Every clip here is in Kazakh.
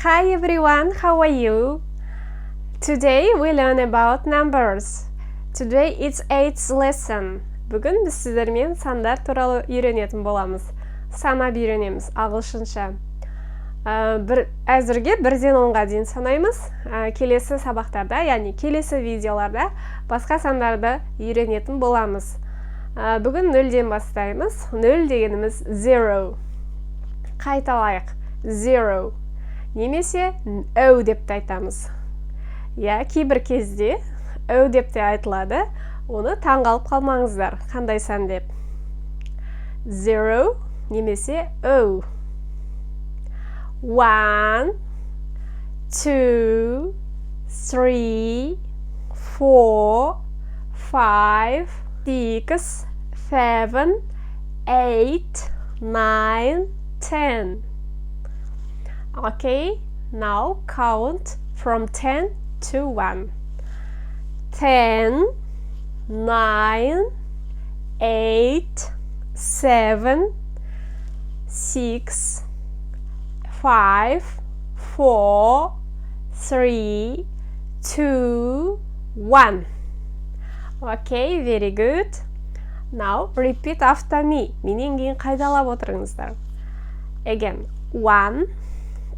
Hi everyone, how are you? Today we learn about numbers. Today it's 8th lesson. Бүгін біз сіздермен сандар туралы үйренетін боламыз. Санап үйренеміз ағылшынша. Әзірге 1-ден 10-ға дейін санаймыз. Келесі сабақтарда, яғни келесі видеоларда басқа сандарды үйренетін боламыз. Бүгін 0-ден бастаймыз. 0 дегеніміз 0. Қайталайық. 0. Немесе «өу» деп те айтамыз. Кейбір кезде «өу» деп те айтылады. Оны таңғалып қалмаңыздар. Қандай сан деп. 0 немесе «өу». 1, 2, 3, 4, 5, 6, 7, 8, 9, 10. Okay, now count from 10 to 1. 10, 9, 8, 7, 6, 5, 4, 3, 2, 1. Okay, very good. Now repeat after me. Менен кейін қайталап отырыңыздар. Again, 1,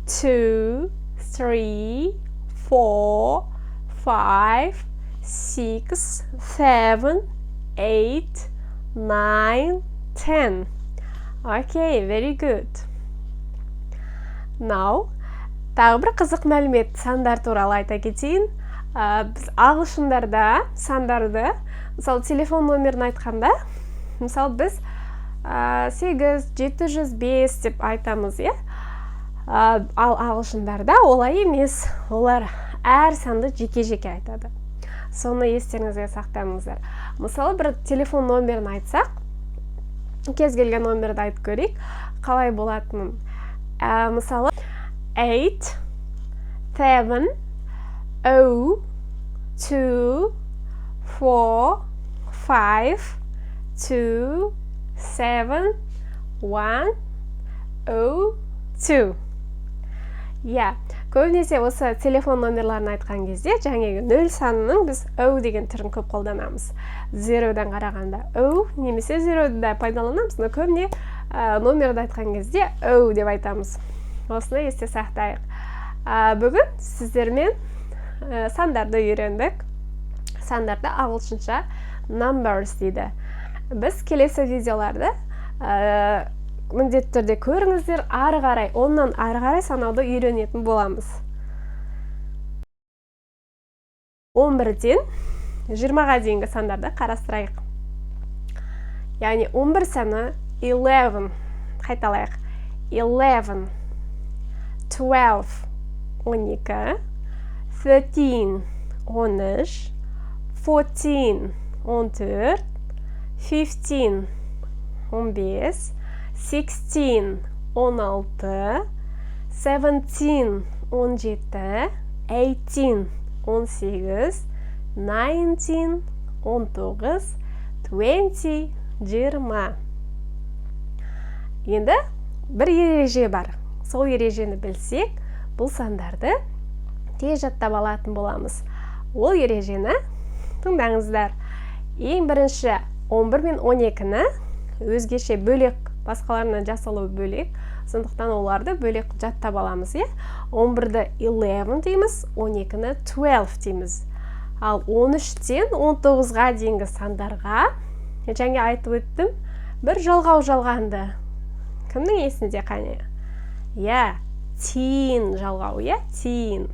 2, 3, 4, 5, 6, 7, 8, 9, 10. Okay, very good. Now, тағы бір қызық мәлімет сандар туралы айта кетейін. Біз ағылшындарда сандарды, мысалы телефон номерін айтқанда, мысалы біз 8, 705 деп айтамыз, ал ағылшындарда олай емес. Олар әр санды жеке-жеке айтады. Соны естеріңізге сақтаңыздар. Мысалы бір телефон номерін айтсақ, кез келген номерді айтып көрейік, қалай болатынын. Мысалы 8, 7, 0, 2, 4, 5, 2, 7, 1, 0, 2. Көбінесе осы телефон номерларын айтқан кезде, жаңағы 0 санының біз «өу» деген түрін көп қолданамыз. 0-дан қарағанда «өу» немесе 0-ді да пайдаланамыз, но көбіне номерді айтқан кезде «өу» деп айтамыз. Осыны есте сақтайық. Бүгін сіздермен сандарды үйрендік. Сандарды ағылшынша numbers дейді. Біз келесі видеоларды міндетті түрде көріңіздер, ары қарай, оннан ары қарай санауды үйренетін боламыз. 11-ден 20-ға дейінгі сандарды қарастырайық. Яғни 11 саны 11, қайталайық. 11, 12, 12, 13, 13, 14, 14, 15, 15, 16, 16, 17, 17, 18, 18, 19, 19, 20, 20. Енді бір ереже бар. Сол ережені білсек, бұл сандарды тез жаттап алатын боламыз. Ол ережені тыңдаңыздар. Ең бірінші 11 мен 12-ні өзгеше бөлек, басқаларынан жасалу бөлек, сондықтан оларды бөлек жаттап аламыз. 11-ді 11 дейміз, 12-ні 12 дейміз. Ал 13-тен 19-ға дейінгі сандарға, жаңа айтып өттім, бір жалғау жалғанды. Кімнің есінде қане? Teen жалғау, teen.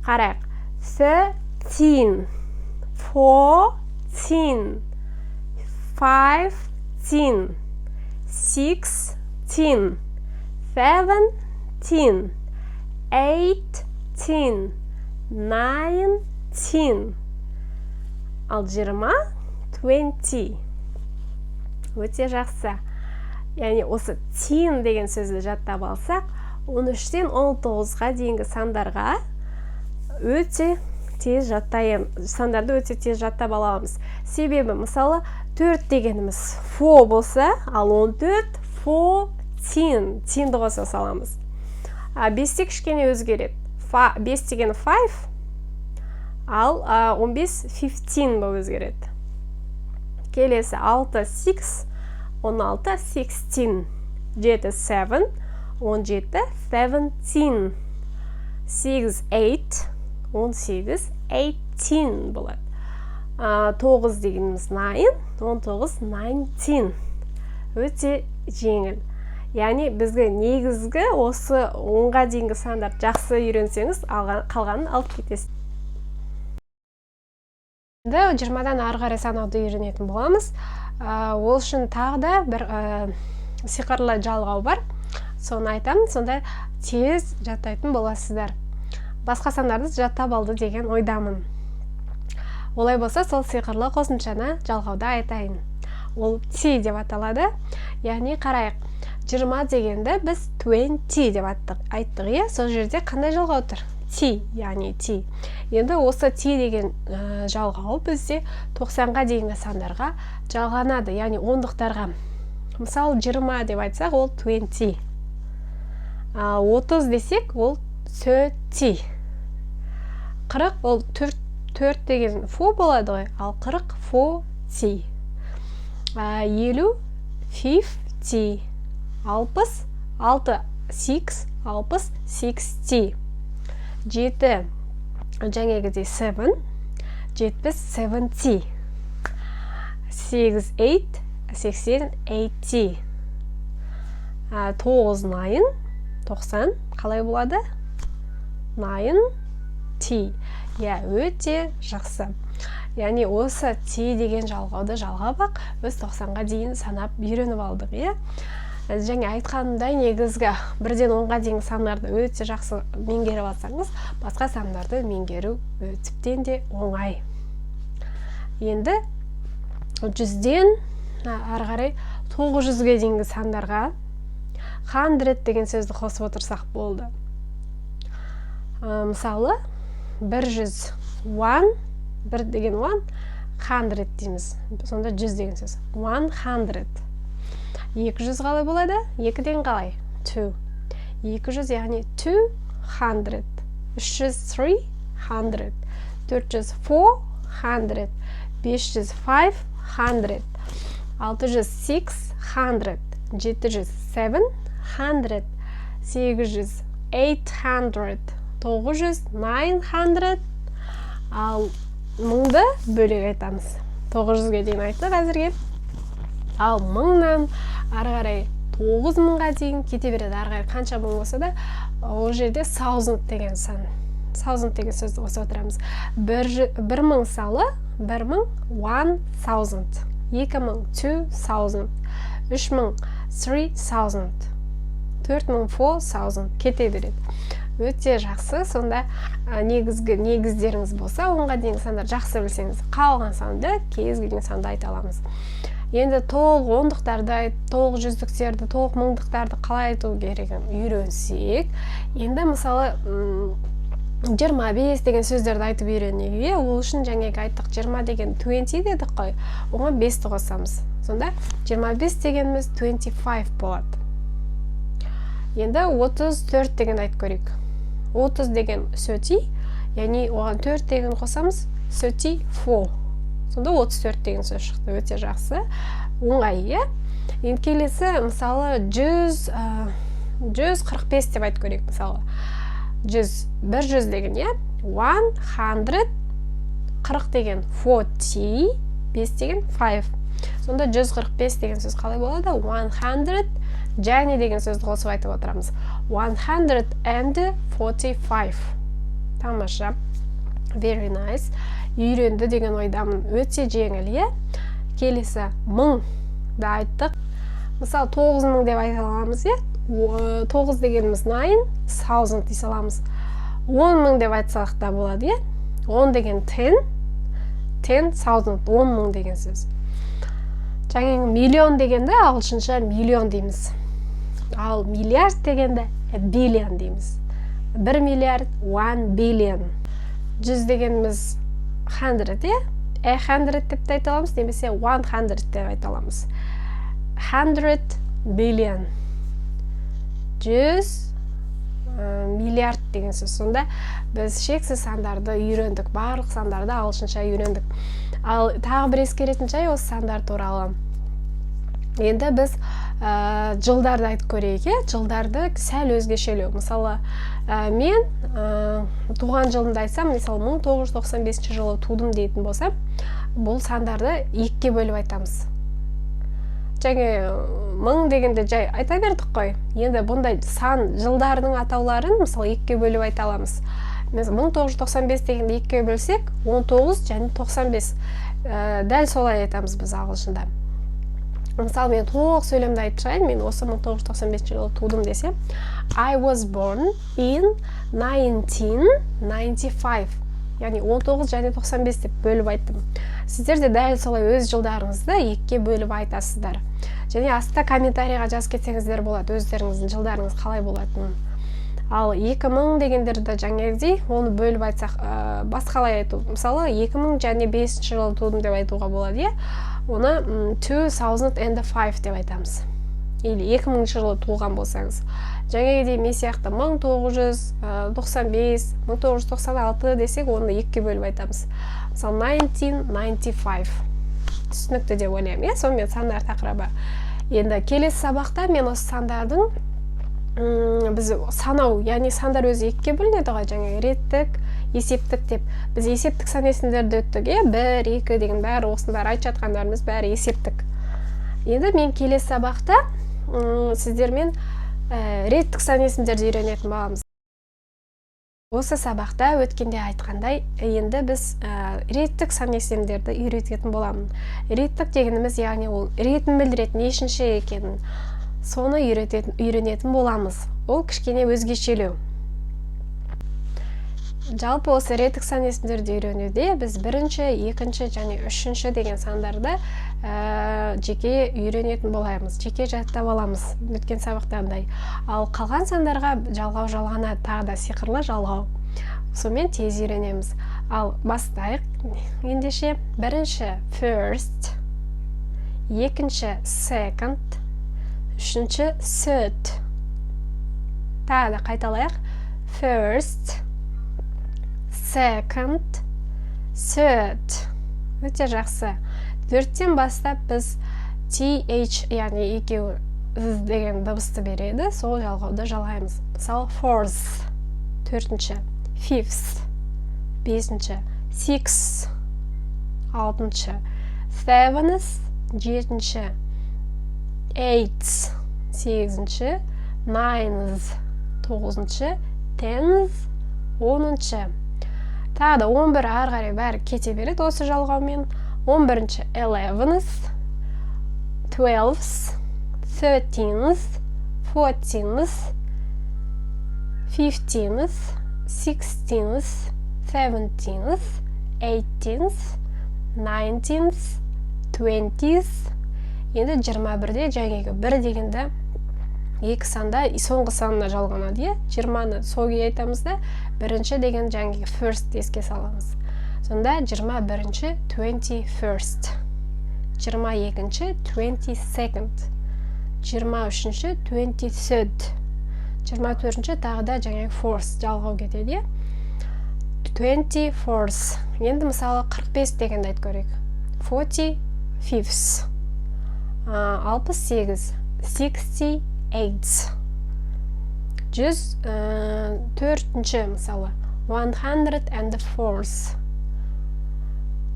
Қарайық. 13, 14, 15, 16, 17, 18, 19. Ал 20, 20. Өте жақсы. Яғни осы teen деген сөзді жаттап алсақ, 13-тен 19-ға дейінгі сандарға өте тез сандарды өте тез жаттап аламыз. Себебі, мысалы, 4 дегеніміз 4 болса, ал 14, 14, тиынды қоса саламыз. 5-те кішкене өзгереді. 5 деген 5, ал 15 15 болып өзгереді. Келесі 6 6, 16 16, 7 7, 17 17, 8 8, 18 18 болады. 9 дегеніміз 9, 19 19. Өте жеңіл. Яғни бізге негізгі осы 10-ға дейінгі сандарды жақсы үйренсеңіз, қалғанын алып кетесіз. Енді 20-дан ары қарай санауды үйренетін боламыз. Ол үшін тағы да бір сиқырлы жалғау бар. Соны айтамын, сонда тез жаттайтын боласыздар. Басқа сандарды жаттап алды деген ойдамын. Олай болса, сол сиқырлы қосымшаны жалғауда айтайын. Ол T деп аталады. Яғни қарайық, 20 дегенді біз 20 деп айттық. Сол жерде қандай жалғау тұр? T, яғни T. Енді осы T деген жалғау бізде 90-ға дейінгі сандарға жалғанады, яғни ондықтарға. Мысалы, 20 деп айтсақ, ол 20. 30 десек, ол 30. 40, ол 4 деген фо болады ғой, ал 40 40. 50 50. 60 6 6 60 60. 7 жаңегідей 7 70 70. 8 8 80 80. 9 9 90. Қалай болады? 9 T. Өте жақсы. Яғни осы T деген жалғауды жалғап, біз 90-ға дейін санап үйреніп алдық. Және айтқанымдай, негізгі 1-ден 10-ға дейінгі сандарды өте жақсы меңгеріп алсаңыз, басқа сандарды меңгеру тіптен де оңай. Енді 100-ден ары қарай 900-ге дейінгі сандарға 100 деген сөзді қосып отырсақ болды. Мысалы, 100, 1 деген 100 дейміз. Сонда 100 деген сөз. 100. 200 қалай болады? 2-ден қалай? 2. 200 яғни 200. 300 300. 400 400. 500 500. 600 600. 700 700. 800 800. 900 900. Ал 1000-ды бөлек айтамыз. 900-ге дейін айттық әзірге. Ал 1000-нан ары қарай 9000-ға дейін кете береді. Ары қарай қанша 1000 болса да, ол жерде 1000 деген сан. 1000 деген сөзді қосып отырамыз. 1000 салы 1000 1000. 2000 2000. 3000 3000. 4000 4000 кете береді. Өте жақсы. Сонда негіздеріңіз болса, 10-ға дейінгі сандар жақсы білсеңіз, қалған санды, кез келген санды айта аламыз. Енді толық ондықтарды, толық жүздіктерді, толық мыңдықтарды қалай айту керегін үйренсек, енді мысалы 25 деген сөздерді айтып үйренуге, ол үшін жаңағы айттық 20 деген 20 дедік қой, оған 5-ті қосамыз. Сонда 25 дегеніміз 25 болады. Енді 34 деген айтып көрейік. 30 деген 30, яғни оған 4 деген қосамыз 34. Сонда 34 деген сөз шықты. Өте жақсы. Оңай, Енді келесі, мысалы 145 деп айтып көрейік. Мысалы 100 деген, 100, 40 деген 40, 5 деген 5. Сонда 145 деген сөз қалай болады? 100 және деген сөзді қосып айтып отырамыз. 145. Тамаша. Very nice. Үйренді деген ойдамын. Өте жеңіл, Келесі 1000 да айттық. Мысалы 9000 деп айта аламыз, 9 дегеніміз 9000 дей саламыз. 10000 деп айтсақ та болады, 10 деген 10, 10,000, 10,000 деген сөз. Жаңағы миллион дегенде ағылшынша миллион дейміз. Ал миллиард дегенде billion дейміз. 1 миллиард 1 billion. 100 дегеніміз 100, 100 деп те айта аламыз, немесе 100 деп айта аламыз. 100 billion. 100 миллиард деген сөз. Сонда біз шексіз сандарды үйрендік, барлық сандарды ағылшынша үйрендік. Ал тағы бір ескеретін жай осы сандар туралы. Енді біз жылдарды айтып көрейік. Жылдарды сәл өзгешелеу. Мысалы, мен туған жылымды айтсам, мысалы 1995 жылы тудым дейтін болсам, бұл сандарды 2-ге бөліп айтамыз. Және 1000 дегенде жай айта бердік қой. Енді бұндай сан жылдардың атауларын мысалы 2-ге бөліп айта аламыз. Біз 1995 дегенде 2-ге бөлсек, 19 және 95. Дәл солай айтамыз біз ағылшында. Мысалы, мен толық сөйлемді айтып шығайын, мен осы 1995 жылы тудым десем, I was born in 1995. Яғни 19 және 95 деп бөліп айттым. Сіздер де дәл солай өз жылдарыңызды 2-ге бөліп айтасыздар. Және астта комментарийға жазып кетсеңіздер болады, өздеріңіздің жылдарыңыз қалай болатынын. Ал 2000 дегендерді жаңағыдай оны бөліп айтсақ, басқалай айту. Мысалы, 2005 жылы тудым деп айтуға болады, оны 2005 деп айтамыз. Или 2000 жылы туылған болсаңыз. Жаңағыдай мен сияқты 1995, 1996 десек, оны 2-ге бөліп айтамыз. Мысалы, 1995. Түсінікті деп ойлаймын, сонымен сандар тақырыбы. Енді келесі сабақта мен осы сандардың біз санау, яғни сандар өзі 2-ге бөлінеді ғой, жаңағы реттік, есептік деп. Біз есептік сан есімдерді өттік, 1, 2 деген бәрі осындар айтып жатқандарымыз бәрі есептік. Енді мен келесі сабақта сіздермен реттік сан есімдерді үйренетін боламыз. Осы сабақта өткенде айтқандай, енді біз реттік сан есімдерді үйрететін боламын. Реттік дегеніміз, яғни ол ретін білдіретін нешінші екенін, соны үйренетін боламыз. Ол кішкене өзгешелеу. Жалпы осы реттік сан есімдерді үйренуде біз 1-ші, 2-ші және 3-ші деген сандарды жеке үйренетін боламыз, жеке жаттап аламыз, өткен сабақтағыдай. Ал қалған сандарға жалғау жалғана, тағы да сиқырлы жалғау. Сонымен тез үйренеміз. Ал бастайық. Ендеше 1-ші first, 2-ші second, 3-ші third. Тағы да қайталайық. First, second, third. Өте жақсы. 4-тен бастап біз TH, яғни екеуі деген дыбысты береді, сол жалғауды жалғаймыз. Мысалы, fourth, 4-ші, fifth, 5-ші, sixth, 6-ші, seventh, 7-ші, eighth, 8-ші, ninth, 9-ші, 10th, 10-ші. Тағы да 11 ары қарай бәрі кете береді осы жалғаумен. 11-ші 11th, 12th, 13th, 14th, 15th, 16th, 17th, 18th, 19th, 20th. Енді 21-де жаңағы 1 дегенде 2 санда соңғы санына жалғанады. 20-ны соңғы айтамыз да, 1-ші деген жаңағы first еске саламыз. Сонда 21-ші 21st, 22-ші 22nd, 23-ші 23rd, 24-ші тағы да жаңағы fourth жалғау кетеді. 24th. Енді мысалы 45 дегенді айтып көрейік. 45th, 68, 68, 104-ші мысалы 104th.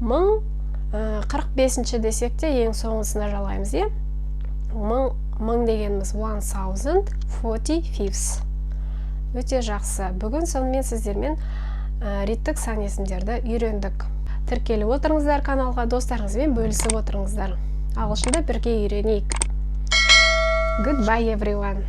1045-ші десек те ең соңғысына жалғаймыз. 1000 дегеніміз 1045th. Өте жақсы. Бүгін сонымен сіздермен реттік сан есімдерді үйрендік. Тіркеліп отырыңыздар каналға, достарыңызбен бөлісіп отырыңыздар. Ағылшында бірге үйренейік. Goodbye everyone.